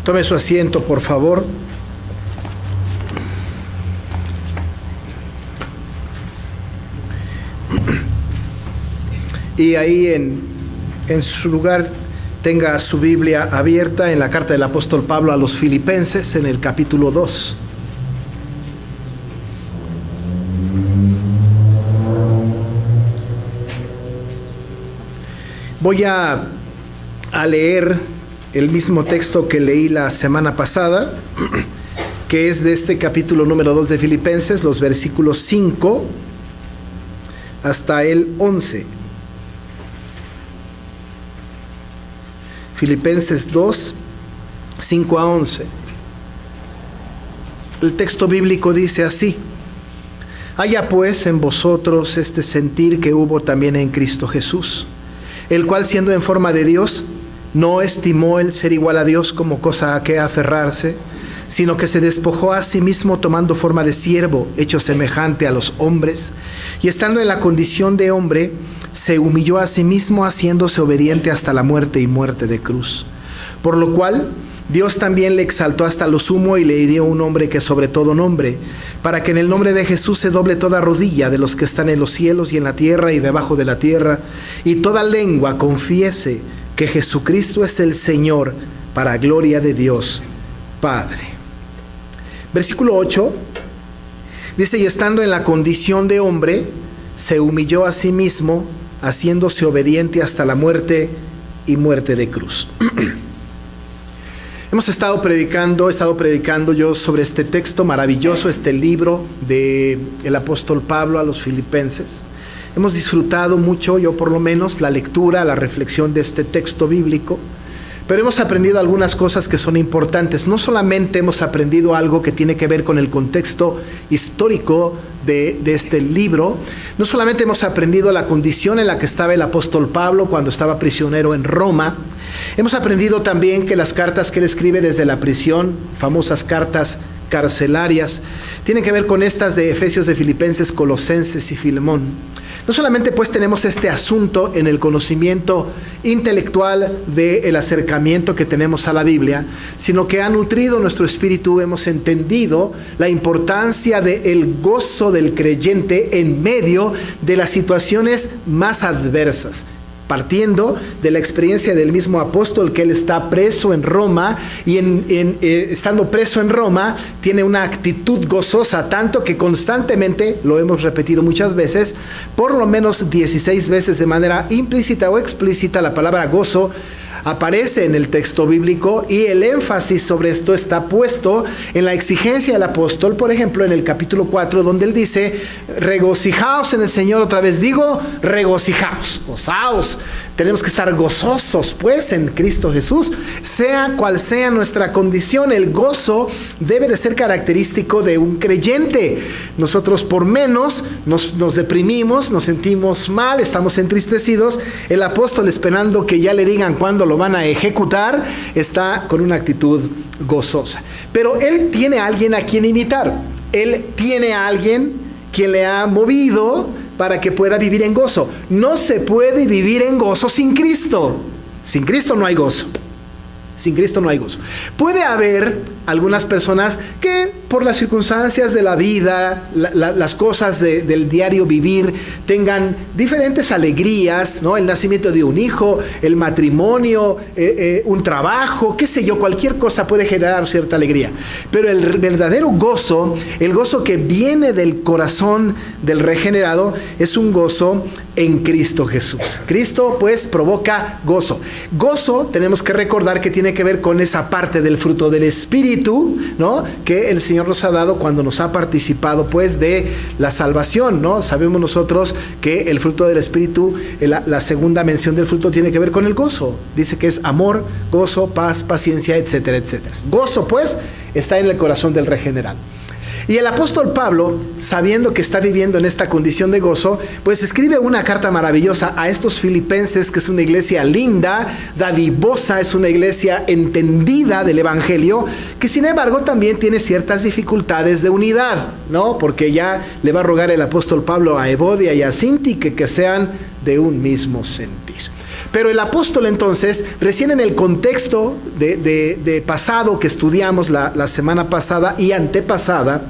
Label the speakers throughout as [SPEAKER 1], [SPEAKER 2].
[SPEAKER 1] Tome su asiento, por favor. Y ahí en su lugar tenga su Biblia abierta en la carta del apóstol Pablo a los Filipenses, en el capítulo 2. Voy a leer el mismo texto que leí la semana pasada, que es de este capítulo número 2 de Filipenses, los versículos 5 hasta el 11. Filipenses 2, 5 a 11. El texto bíblico dice así: haya pues en vosotros este sentir que hubo también en Cristo Jesús, el cual, siendo en forma de Dios, no estimó el ser igual a Dios como cosa a que aferrarse, sino que se despojó a sí mismo, tomando forma de siervo, hecho semejante a los hombres, y estando en la condición de hombre, se humilló a sí mismo, haciéndose obediente hasta la muerte y muerte de cruz. Por lo cual Dios también le exaltó hasta lo sumo y le dio un nombre que sobre todo nombre, para que en el nombre de Jesús se doble toda rodilla de los que están en los cielos y en la tierra y debajo de la tierra, y toda lengua confiese que Jesucristo es el Señor, para gloria de Dios Padre. Versículo 8 dice: y estando en la condición de hombre, se humilló a sí mismo, haciéndose obediente hasta la muerte y muerte de cruz. He estado predicando yo sobre este texto maravilloso, este libro del apóstol Pablo a los Filipenses. Hemos disfrutado mucho, yo por lo menos, la lectura, la reflexión de este texto bíblico, pero hemos aprendido algunas cosas que son importantes. No solamente hemos aprendido algo que tiene que ver con el contexto histórico de este libro, no solamente hemos aprendido la condición en la que estaba el apóstol Pablo cuando estaba prisionero en Roma, hemos aprendido también que las cartas que él escribe desde la prisión, famosas cartas carcelarias, tienen que ver con estas de Efesios, de Filipenses, Colosenses y Filemón. No solamente pues tenemos este asunto en el conocimiento intelectual del acercamiento que tenemos a la Biblia, sino que ha nutrido nuestro espíritu. Hemos entendido la importancia del gozo del creyente en medio de las situaciones más adversas, partiendo de la experiencia del mismo apóstol, que él está preso en Roma, y estando preso en Roma tiene una actitud gozosa, tanto que constantemente, lo hemos repetido muchas veces, por lo menos 16 veces de manera implícita o explícita, la palabra gozo aparece en el texto bíblico, y el énfasis sobre esto está puesto en la exigencia del apóstol, por ejemplo, en el capítulo 4, donde él dice: regocijaos en el Señor. Otra vez digo, regocijaos, gozaos. Tenemos que estar gozosos, pues, en Cristo Jesús. Sea cual sea nuestra condición, el gozo debe de ser característico de un creyente. Nosotros por menos nos deprimimos, nos sentimos mal, estamos entristecidos. El apóstol, esperando que ya le digan cuándo lo van a ejecutar, está con una actitud gozosa. Pero él tiene a alguien a quien imitar. Él tiene a alguien quien le ha movido para que pueda vivir en gozo. No se puede vivir en gozo sin Cristo. Sin Cristo no hay gozo. Sin Cristo no hay gozo. Puede haber algunas personas que por las circunstancias de la vida, las cosas del diario vivir, tengan diferentes alegrías, ¿no? El nacimiento de un hijo, el matrimonio, un trabajo, qué sé yo, cualquier cosa puede generar cierta alegría. Pero el verdadero gozo, el gozo que viene del corazón del regenerado, es un gozo en Cristo Jesús. Cristo pues provoca gozo. Gozo, tenemos que recordar que tiene que ver con esa parte del fruto del Espíritu, ¿no? Que el Señor nos ha dado cuando nos ha participado pues de la salvación, ¿no? Sabemos nosotros que el fruto del Espíritu, la segunda mención del fruto, tiene que ver con el gozo. Dice que es amor, gozo, paz, paciencia, etcétera, etcétera. Gozo pues está en el corazón del regenerado. Y el apóstol Pablo, sabiendo que está viviendo en esta condición de gozo, pues escribe una carta maravillosa a estos filipenses, que es una iglesia linda, dadivosa, es una iglesia entendida del evangelio, que sin embargo también tiene ciertas dificultades de unidad, ¿no? Porque ya le va a rogar el apóstol Pablo a Evodia y a Síntique que sean de un mismo sentir. Pero el apóstol entonces, recién en el contexto de pasado que estudiamos la semana pasada y antepasada,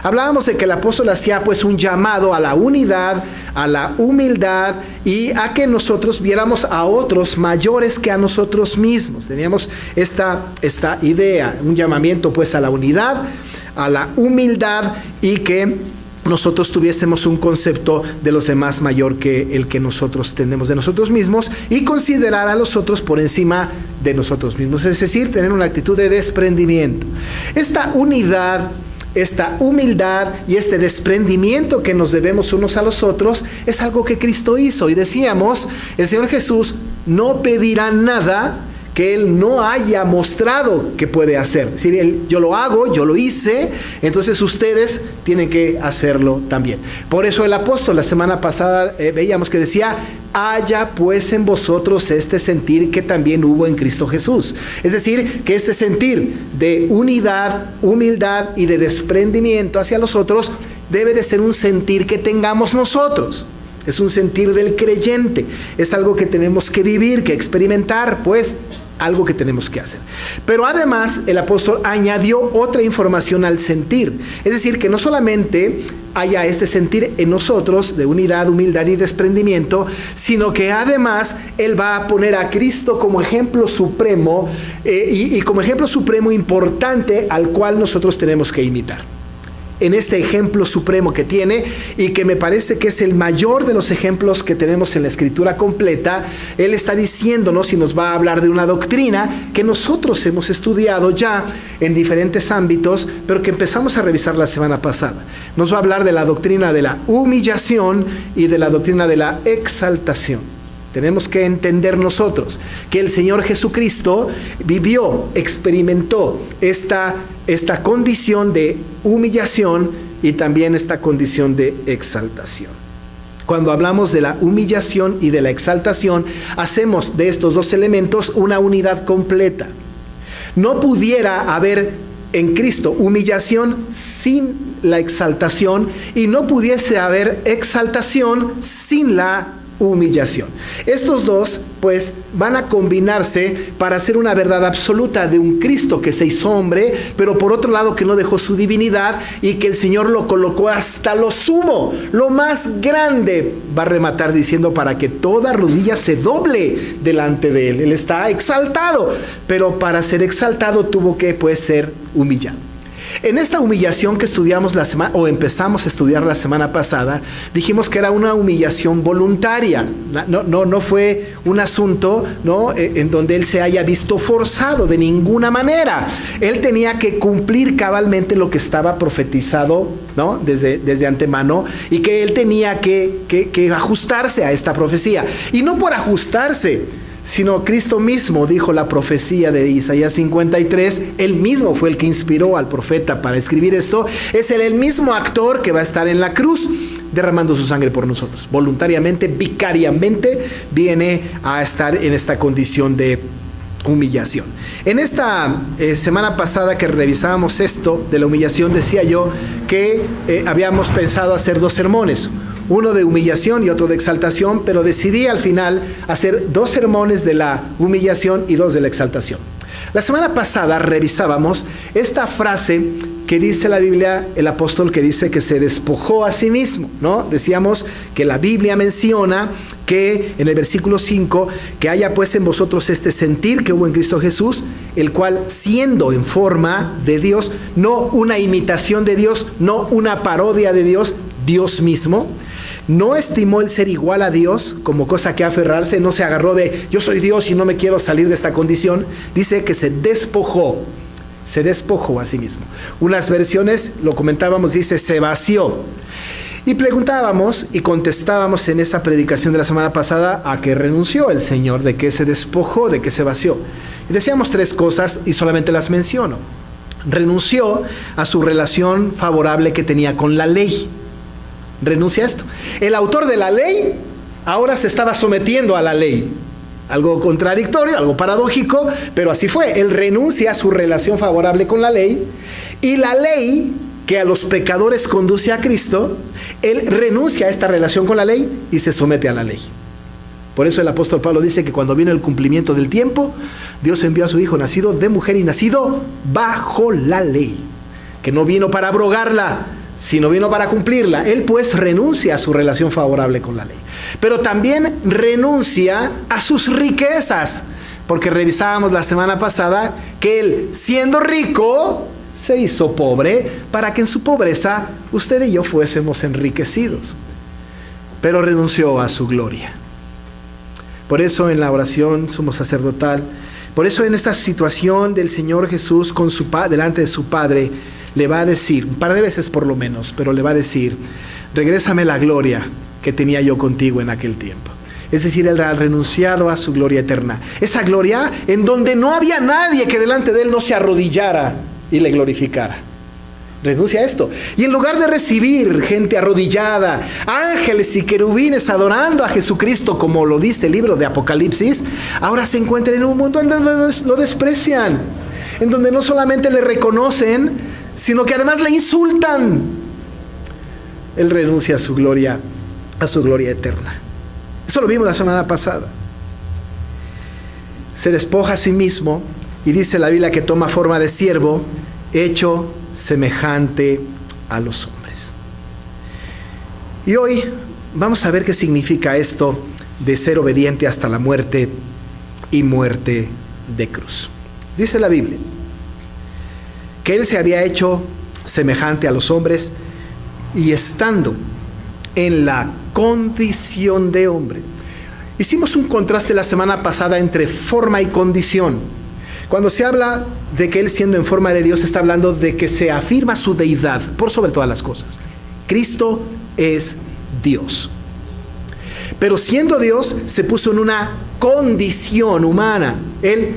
[SPEAKER 1] hablábamos de que el apóstol hacía pues un llamado a la unidad, a la humildad y a que nosotros viéramos a otros mayores que a nosotros mismos. Teníamos esta idea, un llamamiento pues a la unidad, a la humildad y que nosotros tuviésemos un concepto de los demás mayor que el que nosotros tenemos de nosotros mismos y considerar a los otros por encima de nosotros mismos, es decir, tener una actitud de desprendimiento. Esta unidad, esta humildad y este desprendimiento que nos debemos unos a los otros es algo que Cristo hizo. Y decíamos, el Señor Jesús no pedirá nada que Él no haya mostrado que puede hacer. Es decir, yo lo hago, yo lo hice, entonces ustedes tienen que hacerlo también. Por eso el apóstol, la semana pasada veíamos que decía, haya pues en vosotros este sentir que también hubo en Cristo Jesús. Es decir, que este sentir de unidad, humildad y de desprendimiento hacia los otros debe de ser un sentir que tengamos nosotros. Es un sentir del creyente, es algo que tenemos que vivir, que experimentar, pues algo que tenemos que hacer. Pero además el apóstol añadió otra información al sentir, es decir, que no solamente haya este sentir en nosotros de unidad, humildad y desprendimiento, sino que además Él va a poner a Cristo como ejemplo supremo y como ejemplo supremo importante al cual nosotros tenemos que imitar. En este ejemplo supremo que tiene y que me parece que es el mayor de los ejemplos que tenemos en la Escritura completa, Él está diciéndonos y nos va a hablar de una doctrina que nosotros hemos estudiado ya en diferentes ámbitos, pero que empezamos a revisar la semana pasada. Nos va a hablar de la doctrina de la humillación y de la doctrina de la exaltación. Tenemos que entender nosotros que el Señor Jesucristo vivió, experimentó esta condición de humillación y también esta condición de exaltación. Cuando hablamos de la humillación y de la exaltación, hacemos de estos dos elementos una unidad completa. No pudiera haber en Cristo humillación sin la exaltación y no pudiese haber exaltación sin la humillación. Estos dos pues van a combinarse para hacer una verdad absoluta de un Cristo que se hizo hombre, pero por otro lado que no dejó su divinidad y que el Señor lo colocó hasta lo sumo, lo más grande, va a rematar diciendo para que toda rodilla se doble delante de Él. Él está exaltado, pero para ser exaltado tuvo que pues ser humillado. En esta humillación que estudiamos empezamos a estudiar la semana pasada, dijimos que era una humillación voluntaria. No fue un asunto, ¿no?, en donde él se haya visto forzado de ninguna manera. Él tenía que cumplir cabalmente lo que estaba profetizado, ¿no?, desde antemano, y que él tenía que ajustarse a esta profecía. Y no por ajustarse, sino Cristo mismo dijo la profecía de Isaías 53, él mismo fue el que inspiró al profeta para escribir esto, es el mismo actor que va a estar en la cruz derramando su sangre por nosotros, voluntariamente, vicariamente viene a estar en esta condición de humillación. En esta semana pasada que revisábamos esto de la humillación, decía yo que habíamos pensado hacer dos sermones, uno de humillación y otro de exaltación, pero decidí al final hacer dos sermones de la humillación y dos de la exaltación. La semana pasada revisábamos esta frase que dice la Biblia, el apóstol que dice que se despojó a sí mismo, ¿no? Decíamos que la Biblia menciona que en el versículo 5, que haya pues en vosotros este sentir que hubo en Cristo Jesús, el cual siendo en forma de Dios, no una imitación de Dios, no una parodia de Dios, Dios mismo, no estimó el ser igual a Dios como cosa que aferrarse, no se agarró de yo soy Dios y no me quiero salir de esta condición. Dice que se despojó a sí mismo. Unas versiones, lo comentábamos, dice se vació. Y preguntábamos y contestábamos en esa predicación de la semana pasada a qué renunció el Señor, de qué se despojó, de qué se vació. Y decíamos tres cosas y solamente las menciono. Renunció a su relación favorable que tenía con la ley. Renuncia a esto. El autor de la ley ahora se estaba sometiendo a la ley. Algo contradictorio, algo paradójico, pero así fue. Él renuncia a su relación favorable con la ley, y la ley que a los pecadores conduce a Cristo, él renuncia a esta relación con la ley y se somete a la ley. Por eso el apóstol Pablo dice que cuando vino el cumplimiento del tiempo, Dios envió a su Hijo nacido de mujer y nacido bajo la ley, que no vino para abrogarla, sino vino para cumplirla. Él pues renuncia a su relación favorable con la ley, pero también renuncia a sus riquezas, porque revisábamos la semana pasada que él, siendo rico, se hizo pobre para que en su pobreza usted y yo fuésemos enriquecidos, pero renunció a su gloria. Por eso en la oración sumo sacerdotal, por eso en esta situación del Señor Jesús con delante de su Padre, le va a decir, un par de veces por lo menos, pero le va a decir: regrésame la gloria que tenía yo contigo en aquel tiempo. Es decir, él ha renunciado a su gloria eterna. Esa gloria en donde no había nadie que delante de él no se arrodillara y le glorificara. Renuncia a esto. Y en lugar de recibir gente arrodillada, ángeles y querubines adorando a Jesucristo, como lo dice el libro de Apocalipsis, ahora se encuentra en un mundo en donde lo desprecian, en donde no solamente le reconocen, sino que además le insultan. Él renuncia a su gloria eterna. Eso lo vimos la semana pasada. Se despoja a sí mismo y dice la Biblia que toma forma de siervo, hecho semejante a los hombres. Y hoy vamos a ver qué significa esto de ser obediente hasta la muerte y muerte de cruz. Dice la Biblia que él se había hecho semejante a los hombres y estando en la condición de hombre. Hicimos un contraste la semana pasada entre forma y condición. Cuando se habla de que él siendo en forma de Dios, está hablando de que se afirma su deidad por sobre todas las cosas. Cristo es Dios. Pero siendo Dios, se puso en una condición humana. Él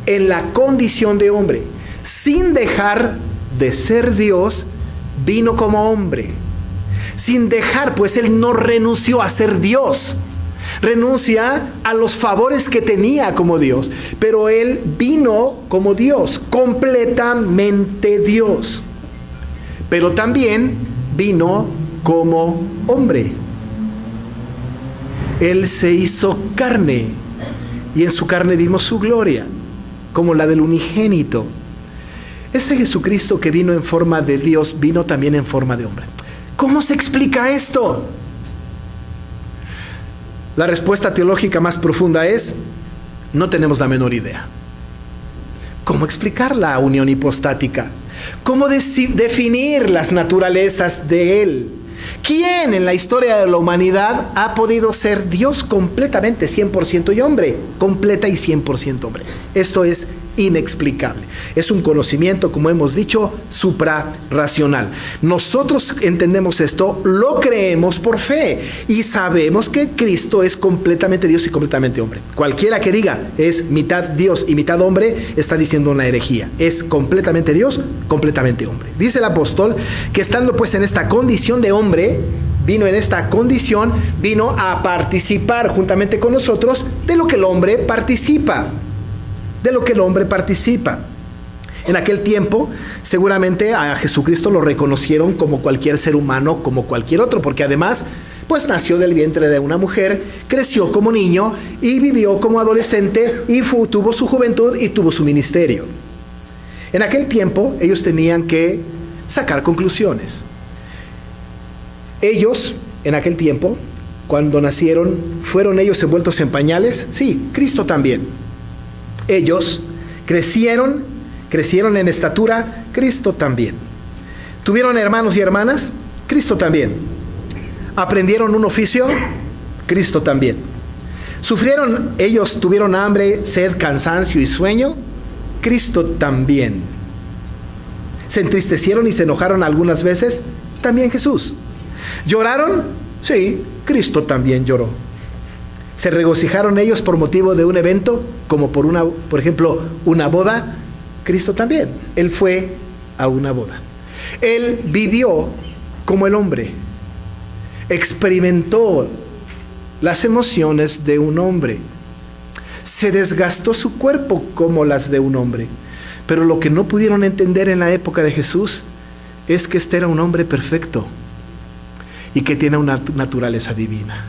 [SPEAKER 1] en la condición de hombre. Sin dejar de ser Dios, vino como hombre. Sin dejar, pues él no renunció a ser Dios. Renuncia a los favores que tenía como Dios, pero él vino como Dios, completamente Dios. Pero también vino como hombre. Él se hizo carne y en su carne vimos su gloria, como la del unigénito. Ese Jesucristo que vino en forma de Dios, vino también en forma de hombre. ¿Cómo se explica esto? La respuesta teológica más profunda es: no tenemos la menor idea. ¿Cómo explicar la unión hipostática? ¿Cómo definir las naturalezas de él? ¿Quién en la historia de la humanidad ha podido ser Dios completamente 100% y hombre? Completa y 100% hombre. Esto es inexplicable. Es un conocimiento, como hemos dicho, suprarracional. Nosotros entendemos esto, lo creemos por fe y sabemos que Cristo es completamente Dios y completamente hombre. Cualquiera que diga es mitad Dios y mitad hombre está diciendo una herejía. Es completamente Dios, completamente hombre. Dice el apóstol que estando pues en esta condición de hombre, vino en esta condición, vino a participar juntamente con nosotros de lo que el hombre participa. De lo que el hombre participa. En aquel tiempo, seguramente a Jesucristo lo reconocieron como cualquier ser humano, como cualquier otro, porque además, pues nació del vientre de una mujer, creció como niño y vivió como adolescente y tuvo su juventud y tuvo su ministerio. En aquel tiempo, ellos tenían que sacar conclusiones. Ellos, en aquel tiempo, cuando nacieron, ¿fueron ellos envueltos en pañales? Sí, Cristo también. Ellos crecieron en estatura, Cristo también. ¿Tuvieron hermanos y hermanas? Cristo también. ¿Aprendieron un oficio? Cristo también. ¿Ellos tuvieron hambre, sed, cansancio y sueño? Cristo también. ¿Se entristecieron y se enojaron algunas veces? También Jesús. ¿Lloraron? Sí, Cristo también lloró. ¿Se regocijaron ellos por motivo de un evento, como por ejemplo, una boda? Cristo también. Él fue a una boda. Él vivió como el hombre. Experimentó las emociones de un hombre. Se desgastó su cuerpo como las de un hombre. Pero lo que no pudieron entender en la época de Jesús es que este era un hombre perfecto y que tiene una naturaleza divina.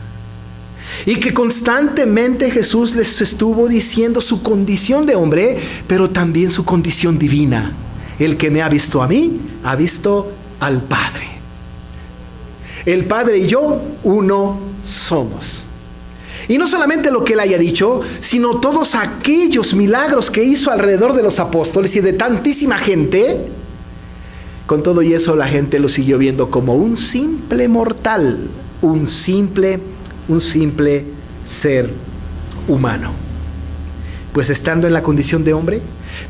[SPEAKER 1] Y que constantemente Jesús les estuvo diciendo su condición de hombre, pero también su condición divina. El que me ha visto a mí, ha visto al Padre. El Padre y yo, uno somos. Y no solamente lo que él haya dicho, sino todos aquellos milagros que hizo alrededor de los apóstoles y de tantísima gente. Con todo y eso, la gente lo siguió viendo como un simple mortal, un simple ser humano. Pues estando en la condición de hombre,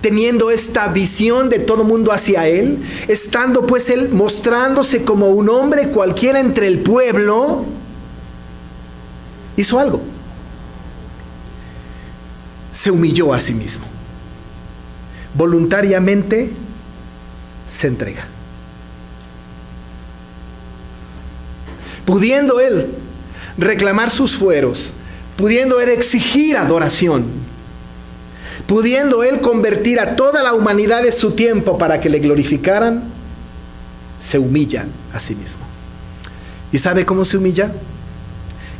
[SPEAKER 1] teniendo esta visión de todo mundo hacia él, estando pues él mostrándose como un hombre cualquiera entre el pueblo, hizo algo. Se humilló a sí mismo. Voluntariamente se entrega. Pudiendo él reclamar sus fueros, pudiendo él exigir adoración, pudiendo él convertir a toda la humanidad de su tiempo para que le glorificaran, se humilla a sí mismo. ¿Y sabe cómo se humilla?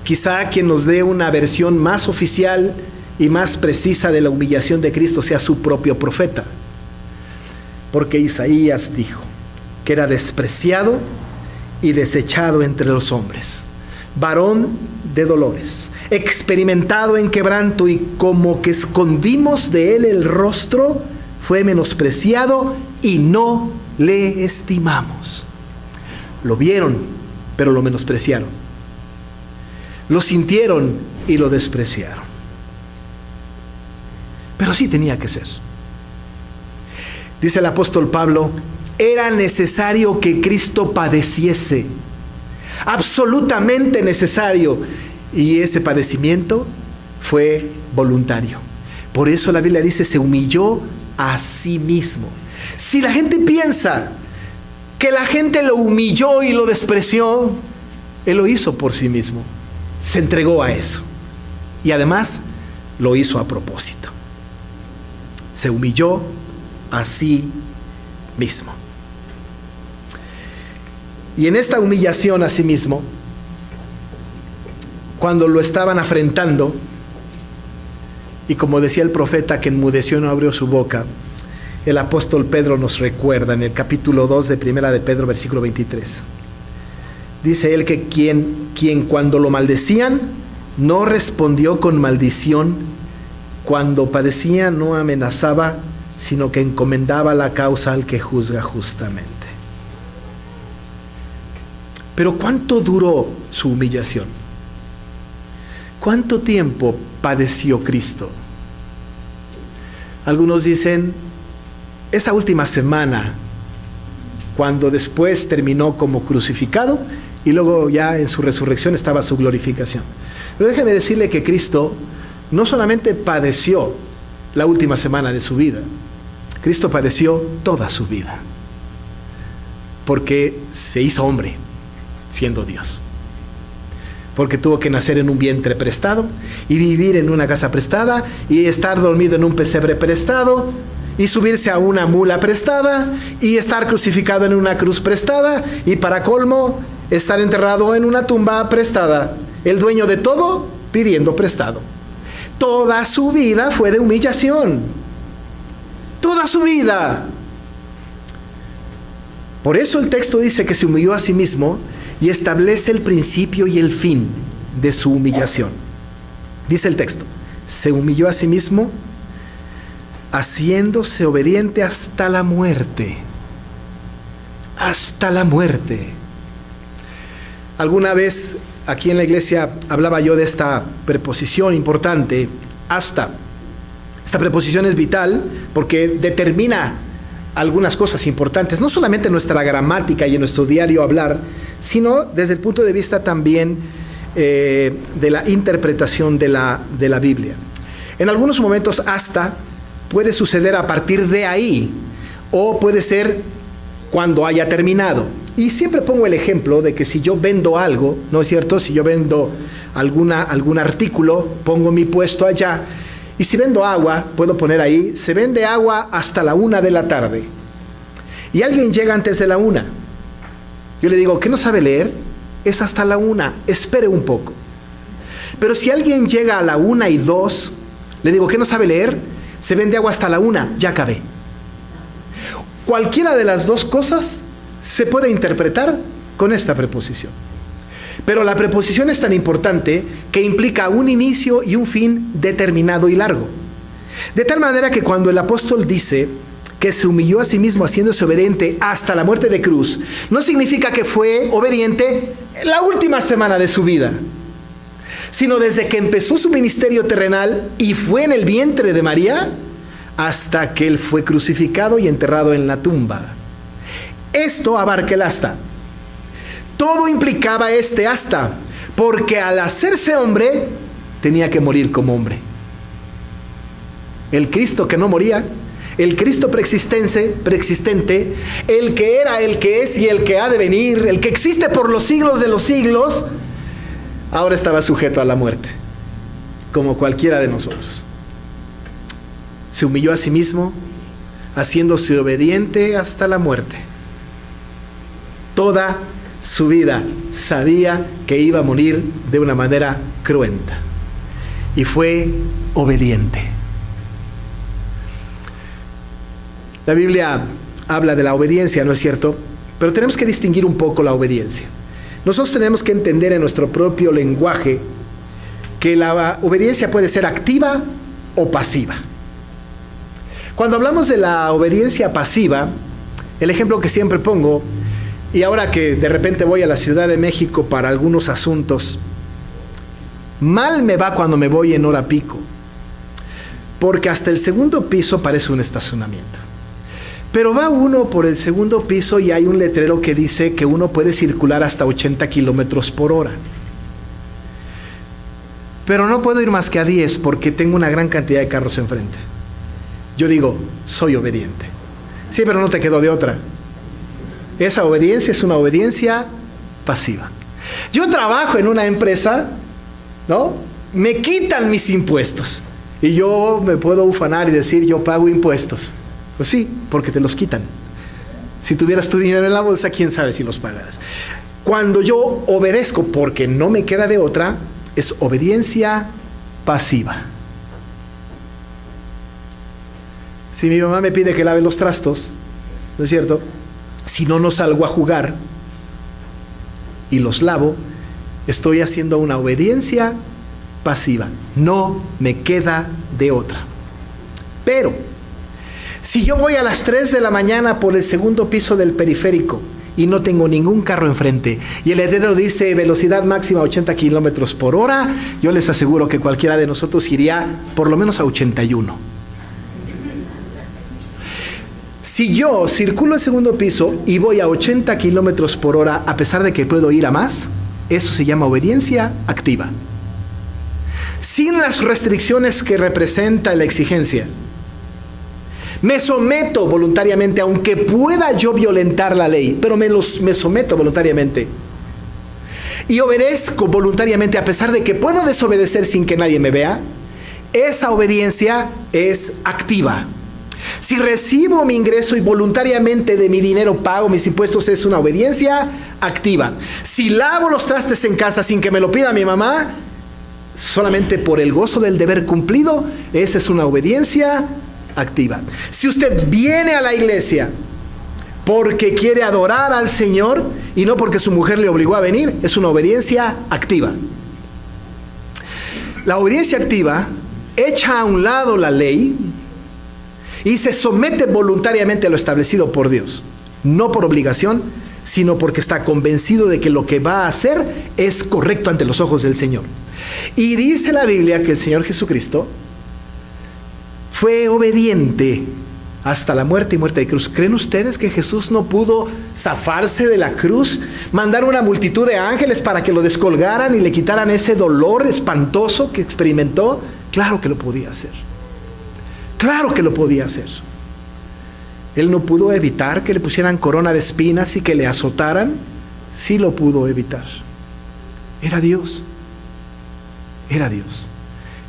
[SPEAKER 1] Quizá quien nos dé una versión más oficial y más precisa de la humillación de Cristo sea su propio profeta. Porque Isaías dijo que era despreciado y desechado entre los hombres, varón de dolores, experimentado en quebranto, y como que escondimos de él el rostro, fue menospreciado y no le estimamos. Lo vieron, pero lo menospreciaron. Lo sintieron y lo despreciaron. Pero sí tenía que ser. Dice el apóstol Pablo, era necesario que Cristo padeciese, absolutamente necesario, y ese padecimiento fue voluntario. Por eso la Biblia dice, se humilló a sí mismo. Si la gente piensa que la gente lo humilló y lo despreció, él lo hizo por sí mismo, se entregó a eso, y además lo hizo a propósito. Se humilló a sí mismo. Y en esta humillación a sí mismo, cuando lo estaban afrentando, y como decía el profeta que enmudeció y no abrió su boca, el apóstol Pedro nos recuerda en el capítulo 2 de Primera de Pedro, versículo 23. Dice él que quien cuando lo maldecían, no respondió con maldición, cuando padecía no amenazaba, sino que encomendaba la causa al que juzga justamente. Pero ¿cuánto duró su humillación? ¿Cuánto tiempo padeció Cristo? Algunos dicen, esa última semana, cuando después terminó como crucificado, y luego ya en su resurrección estaba su glorificación. Pero déjeme decirle que Cristo no solamente padeció la última semana de su vida, Cristo padeció toda su vida, porque se hizo hombre, siendo Dios. Porque tuvo que nacer en un vientre prestado, y vivir en una casa prestada, y estar dormido en un pesebre prestado, y subirse a una mula prestada, y estar crucificado en una cruz prestada, y para colmo, estar enterrado en una tumba prestada. El dueño de todo, pidiendo prestado. Toda su vida fue de humillación. Toda su vida. Por eso el texto dice que se humilló a sí mismo y establece el principio y el fin de su humillación. Dice el texto, se humilló a sí mismo, haciéndose obediente hasta la muerte. Hasta la muerte. Alguna vez aquí en la iglesia hablaba yo de esta preposición importante, hasta. Esta preposición es vital porque determina algunas cosas importantes, no solamente en nuestra gramática y en nuestro diario hablar, sino desde el punto de vista también de la interpretación de la Biblia. En algunos momentos hasta puede suceder a partir de ahí, o puede ser cuando haya terminado. Y siempre pongo el ejemplo de que si yo vendo algo, ¿no es cierto? Si yo vendo algún artículo, pongo mi puesto allá, y si vendo agua, puedo poner ahí, se vende agua hasta la 1 de la tarde. Y alguien llega antes de la 1. Yo le digo, ¿qué no sabe leer? Es hasta la 1, espere un poco. Pero si alguien llega a la 1 y 2, le digo, ¿qué no sabe leer? Se vende agua hasta la 1, ya acabé. Cualquiera de las dos cosas se puede interpretar con esta preposición. Pero la preposición es tan importante que implica un inicio y un fin determinado y largo. De tal manera que cuando el apóstol dice que se humilló a sí mismo haciéndose obediente hasta la muerte de cruz, no significa que fue obediente en la última semana de su vida, sino desde que empezó su ministerio terrenal y fue en el vientre de María, hasta que él fue crucificado y enterrado en la tumba. Esto abarca el hasta. Todo implicaba este hasta, porque al hacerse hombre, tenía que morir como hombre. El Cristo que no moría, el Cristo preexistente, el que era, el que es y el que ha de venir, el que existe por los siglos de los siglos, ahora estaba sujeto a la muerte, como cualquiera de nosotros. Se humilló a sí mismo, haciéndose obediente hasta la muerte. Toda su vida sabía que iba a morir de una manera cruenta, y fue obediente. La Biblia habla de la obediencia, ¿no es cierto? Pero tenemos que distinguir un poco la obediencia. Nosotros tenemos que entender en nuestro propio lenguaje que la obediencia puede ser activa o pasiva. Cuando hablamos de la obediencia pasiva, el ejemplo que siempre pongo, y ahora que de repente voy a la Ciudad de México para algunos asuntos, mal me va cuando me voy en hora pico, porque hasta el segundo piso parece un estacionamiento. Pero va uno por el segundo piso y hay un letrero que dice que uno puede circular hasta 80 kilómetros por hora. Pero no puedo ir más que a 10 porque tengo una gran cantidad de carros enfrente. Yo digo, soy obediente. Sí, pero no te quedó de otra. Esa obediencia es una obediencia pasiva. Yo trabajo en una empresa, ¿no? Me quitan mis impuestos. Y yo me puedo ufanar y decir, yo pago impuestos. Pues sí, porque te los quitan. Si tuvieras tu dinero en la bolsa, quién sabe si los pagaras. Cuando yo obedezco porque no me queda de otra, es obediencia pasiva. Si mi mamá me pide que lave los trastos, ¿no es cierto? Si no salgo a jugar y los lavo, estoy haciendo una obediencia pasiva. No me queda de otra. Pero si yo voy a las 3 de la mañana por el segundo piso del periférico y no tengo ningún carro enfrente y el letrero dice velocidad máxima 80 kilómetros por hora, yo les aseguro que cualquiera de nosotros iría por lo menos a 81. Si yo circulo el segundo piso y voy a 80 kilómetros por hora a pesar de que puedo ir a más, eso se llama obediencia activa. Sin las restricciones que representa la exigencia. Me someto voluntariamente, aunque pueda yo violentar la ley, pero me someto voluntariamente. Y obedezco voluntariamente a pesar de que puedo desobedecer sin que nadie me vea. Esa obediencia es activa. Si recibo mi ingreso y voluntariamente de mi dinero pago mis impuestos, es una obediencia activa. Si lavo los trastes en casa sin que me lo pida mi mamá, solamente por el gozo del deber cumplido, esa es una obediencia activa. Si usted viene a la iglesia porque quiere adorar al Señor y no porque su mujer le obligó a venir, es una obediencia activa. La obediencia activa echa a un lado la ley y se somete voluntariamente a lo establecido por Dios, no por obligación, sino porque está convencido de que lo que va a hacer es correcto ante los ojos del Señor. Y dice la Biblia que el Señor Jesucristo fue obediente hasta la muerte y muerte de cruz. ¿Creen ustedes que Jesús no pudo zafarse de la cruz, mandar una multitud de ángeles para que lo descolgaran y le quitaran ese dolor espantoso que experimentó? Claro que lo podía hacer. Claro que lo podía hacer. Él no pudo evitar que le pusieran corona de espinas y que le azotaran. Sí lo pudo evitar. Era Dios. Era Dios.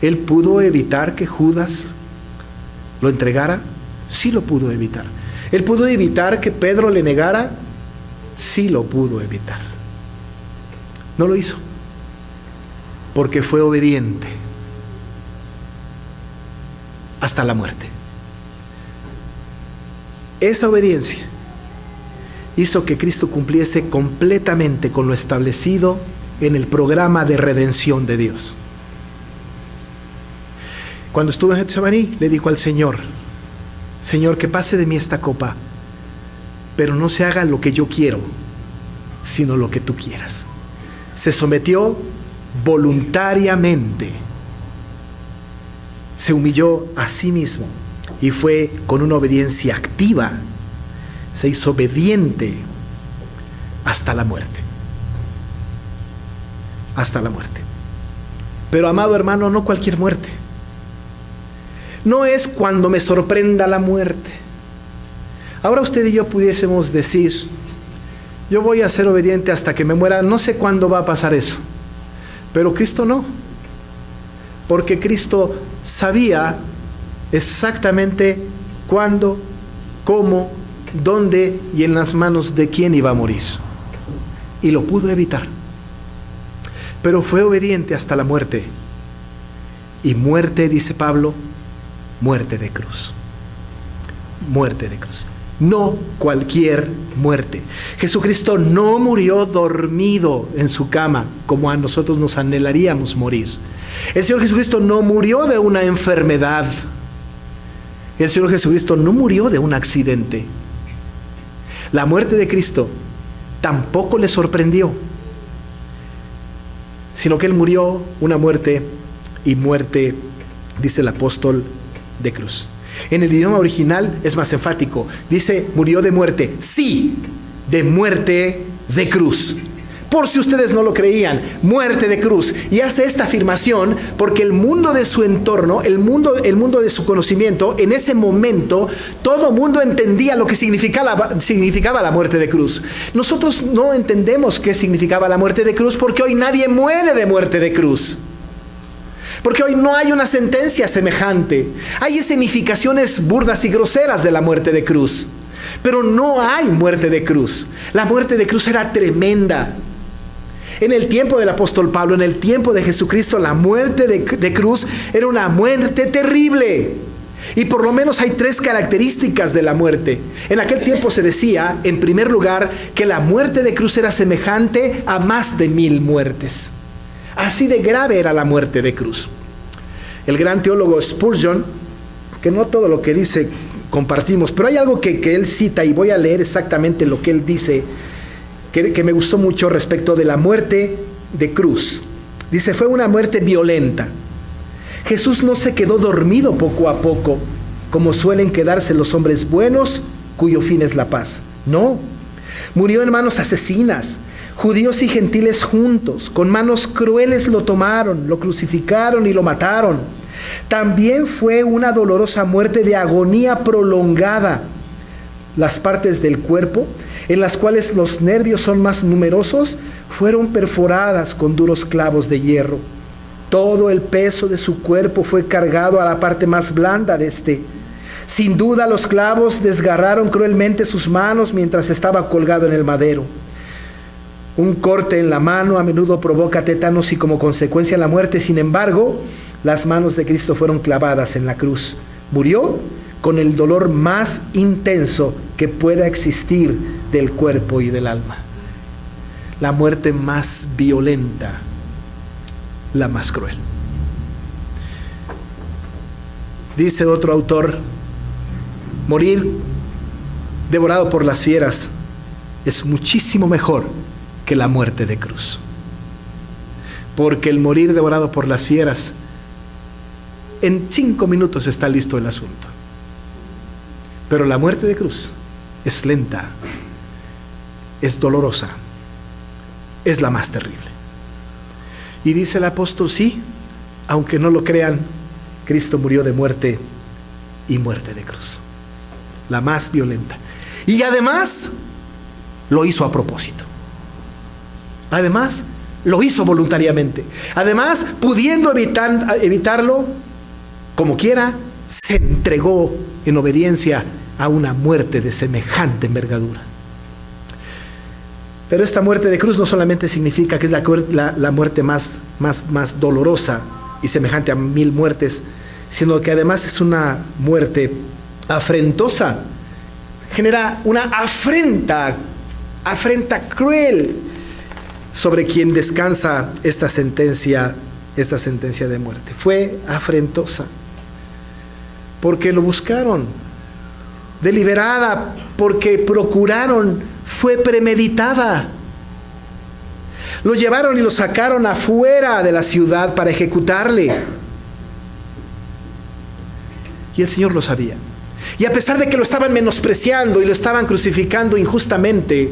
[SPEAKER 1] Él pudo evitar que Judas lo entregara. Sí lo pudo evitar. Él pudo evitar que Pedro le negara. Sí lo pudo evitar. No lo hizo. porque fue obediente hasta la muerte. Esa obediencia hizo que Cristo cumpliese completamente con lo establecido en el programa de redención de Dios. Cuando estuvo en Getsemaní, le dijo al Señor: Señor, que pase de mí esta copa, pero no se haga lo que yo quiero, sino lo que tú quieras. Se sometió voluntariamente, se humilló a sí mismo y fue con una obediencia activa, se hizo obediente hasta la muerte. Hasta la muerte. Pero, amado hermano, no cualquier muerte. No es cuando me sorprenda la muerte. Ahora usted y yo pudiésemos decir: yo voy a ser obediente hasta que me muera. No sé cuándo va a pasar eso. Pero Cristo no. Porque Cristo sabía exactamente cuándo, cómo, dónde y en las manos de quién iba a morir. Y lo pudo evitar. Pero fue obediente hasta la muerte. Y muerte, dice Pablo, muerte de cruz. Muerte de cruz. No cualquier muerte. Jesucristo no murió dormido en su cama, como a nosotros nos anhelaríamos morir. El Señor Jesucristo no murió de una enfermedad. El Señor Jesucristo no murió de un accidente. La muerte de Cristo tampoco le sorprendió, sino que Él murió una muerte, y muerte, dice el apóstol, de cruz. En el idioma original es más enfático. Dice: murió de muerte. Sí, de muerte de cruz. Por si ustedes no lo creían, muerte de cruz. Y hace esta afirmación porque el mundo de su entorno, el mundo de su conocimiento, en ese momento, todo mundo entendía lo que significaba la muerte de cruz. Nosotros no entendemos qué significaba la muerte de cruz porque hoy nadie muere de muerte de cruz. Porque hoy no hay una sentencia semejante. Hay escenificaciones burdas y groseras de la muerte de cruz. Pero no hay muerte de cruz. La muerte de cruz era tremenda. En el tiempo del apóstol Pablo, en el tiempo de Jesucristo, la muerte de cruz era una muerte terrible. Y por lo menos hay 3 características de la muerte. En aquel tiempo se decía, en primer lugar, que la muerte de cruz era semejante a más de 1000 muertes. Así de grave era la muerte de cruz. El gran teólogo Spurgeon, que no todo lo que dice compartimos, pero hay algo que él cita, y voy a leer exactamente lo que él dice, que me gustó mucho respecto de la muerte de cruz. Dice: fue una muerte violenta. Jesús no se quedó dormido poco a poco, como suelen quedarse los hombres buenos, cuyo fin es la paz. No, murió en manos asesinas. Judíos y gentiles juntos, con manos crueles lo tomaron, lo crucificaron y lo mataron. También fue una dolorosa muerte de agonía prolongada. Las partes del cuerpo, en las cuales los nervios son más numerosos, fueron perforadas con duros clavos de hierro. Todo el peso de su cuerpo fue cargado a la parte más blanda de este. Sin duda los clavos desgarraron cruelmente sus manos mientras estaba colgado en el madero. Un corte en la mano a menudo provoca tétanos y como consecuencia la muerte. Sin embargo, las manos de Cristo fueron clavadas en la cruz. Murió con el dolor más intenso que pueda existir del cuerpo y del alma. La muerte más violenta, la más cruel. Dice otro autor: morir devorado por las fieras es muchísimo mejor que la muerte de cruz. Porque el morir devorado por las fieras, en 5 minutos está listo el asunto. Pero la muerte de cruz es lenta, es dolorosa, es la más terrible. Y dice el apóstol: sí, aunque no lo crean, Cristo murió de muerte, y muerte de cruz, la más violenta. Y además lo hizo a propósito. Además lo hizo voluntariamente. Además, pudiendo evitarlo como quiera, se entregó en obediencia a una muerte de semejante envergadura. Pero esta muerte de cruz no solamente significa que es la muerte más dolorosa y semejante a 1000 muertes, sino que además es una muerte afrentosa. Genera una afrenta cruel sobre quien descansa esta sentencia de muerte. Fue afrentosa porque lo buscaron, deliberada porque procuraron, fue premeditada. Lo llevaron y lo sacaron afuera de la ciudad para ejecutarle. Y el Señor lo sabía. Y a pesar de que lo estaban menospreciando y lo estaban crucificando injustamente,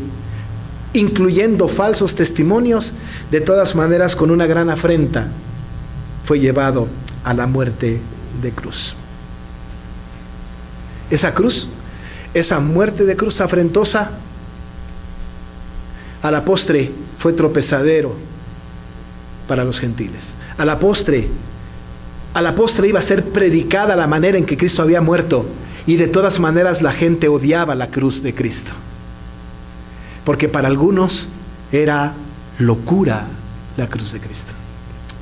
[SPEAKER 1] incluyendo falsos testimonios, de todas maneras, con una gran afrenta, fue llevado a la muerte de cruz. Esa cruz, esa muerte de cruz afrentosa, a la postre fue tropezadero para los gentiles. A la postre iba a ser predicada la manera en que Cristo había muerto, y de todas maneras la gente odiaba la cruz de Cristo, porque para algunos era locura la cruz de Cristo,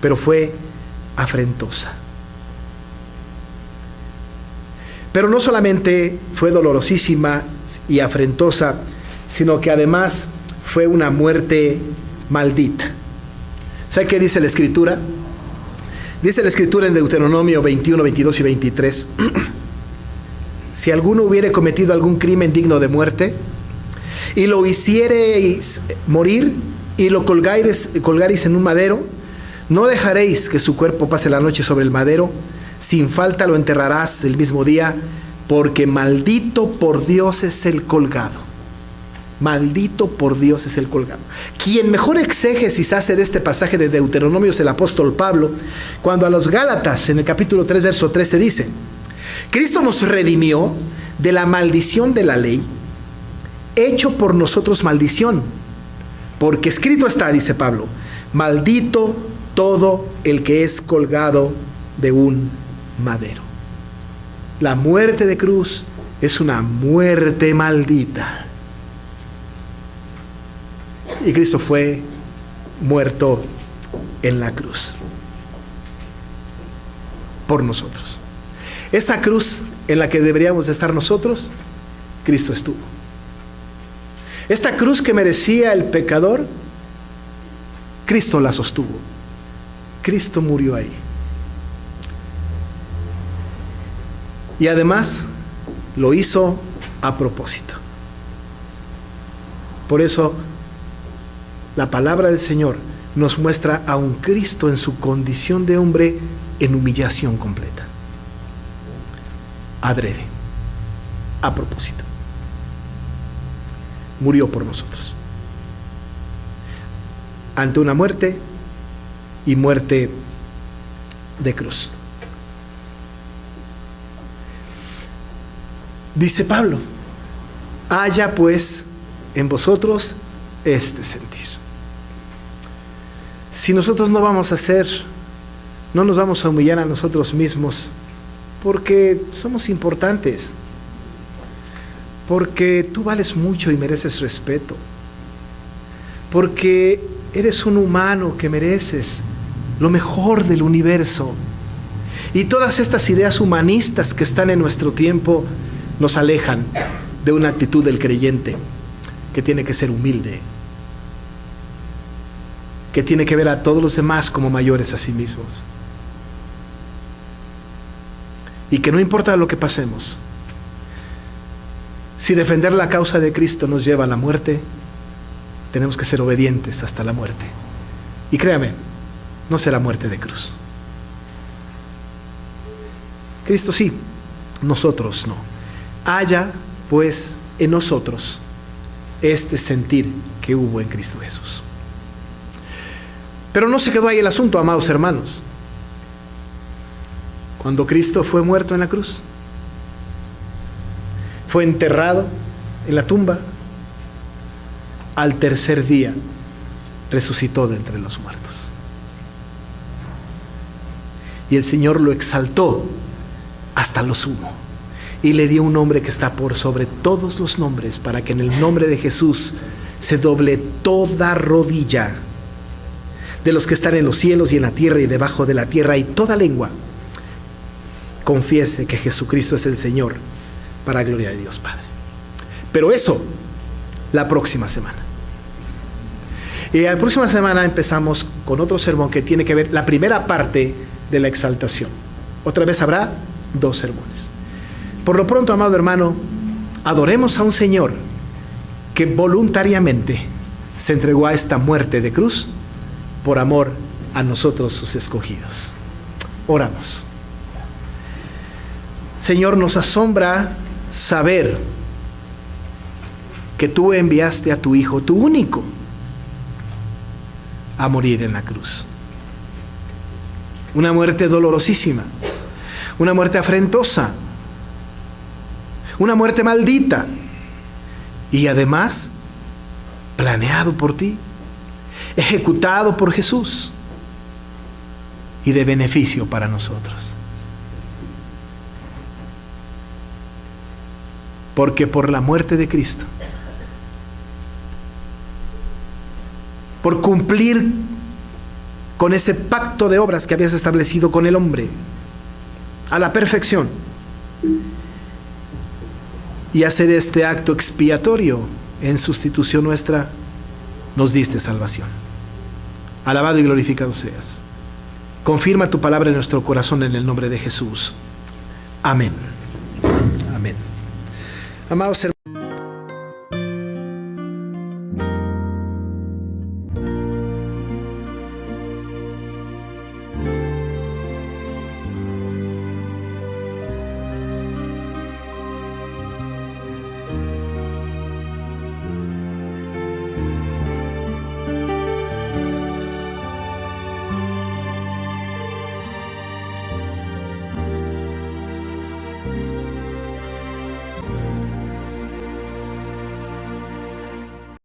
[SPEAKER 1] pero fue afrentosa. Pero no solamente fue dolorosísima y afrentosa, sino que además fue una muerte maldita. ¿Sabe qué dice la Escritura? Dice la Escritura en Deuteronomio 21, 22 y 23. Si alguno hubiere cometido algún crimen digno de muerte, y lo hiciereis morir, y lo colgareis en un madero, no dejaréis que su cuerpo pase la noche sobre el madero, sin falta lo enterrarás el mismo día, porque maldito por Dios es el colgado. Maldito por Dios es el colgado. Quien mejor exégesis hace de este pasaje de Deuteronomio es el apóstol Pablo, cuando a los Gálatas, en el capítulo 3, verso 13, dice: Cristo nos redimió de la maldición de la ley, hecho por nosotros maldición, porque escrito está, dice Pablo, maldito todo el que es colgado de un madero. La muerte de cruz es una muerte maldita. Y Cristo fue muerto en la cruz por nosotros. Esa cruz en la que deberíamos estar nosotros, Cristo estuvo. Esta cruz que merecía el pecador, Cristo la sostuvo. Cristo murió ahí. Y además lo hizo a propósito. Por eso la palabra del Señor nos muestra a un Cristo en su condición de hombre en humillación completa. Adrede, a propósito. Murió por nosotros. Ante una muerte, y muerte de cruz. Dice Pablo: haya pues en vosotros este sentir. Si nosotros no vamos a no nos vamos a humillar a nosotros mismos, porque somos importantes, porque tú vales mucho y mereces respeto, porque eres un humano que mereces lo mejor del universo, y todas estas ideas humanistas que están en nuestro tiempo nos alejan de una actitud del creyente que tiene que ser humilde, que tiene que ver a todos los demás como mayores a sí mismos, y que no importa lo que pasemos, si defender la causa de Cristo nos lleva a la muerte, tenemos que ser obedientes hasta la muerte. Y créame, no será muerte de cruz. Cristo sí, nosotros no. Haya pues en nosotros este sentir que hubo en Cristo Jesús. Pero no se quedó ahí el asunto, amados hermanos. Cuando Cristo fue muerto en la cruz, fue enterrado en la tumba, al tercer día resucitó de entre los muertos. Y el Señor lo exaltó hasta lo sumo, y le dio un nombre que está por sobre todos los nombres, para que en el nombre de Jesús se doble toda rodilla de los que están en los cielos y en la tierra y debajo de la tierra, y toda lengua confiese que Jesucristo es el Señor, para gloria de Dios Padre. Pero eso, la próxima semana. Y la próxima semana empezamos con otro sermón que tiene que ver la primera parte de la exaltación. Otra vez habrá 2 sermones. Por lo pronto, amado hermano, adoremos a un Señor que voluntariamente se entregó a esta muerte de cruz por amor a nosotros, sus escogidos. Oramos. Señor, nos asombra saber que tú enviaste a tu Hijo, tu único, a morir en la cruz. Una muerte dolorosísima, una muerte afrentosa, una muerte maldita, y además planeado por ti, ejecutado por Jesús y de beneficio para nosotros. Porque por la muerte de Cristo, por cumplir con ese pacto de obras que habías establecido con el hombre a la perfección, y hacer este acto expiatorio en sustitución nuestra, nos diste salvación. Alabado y glorificado seas. Confirma tu palabra en nuestro corazón en el nombre de Jesús. Amén. Amén. Amados hermanos,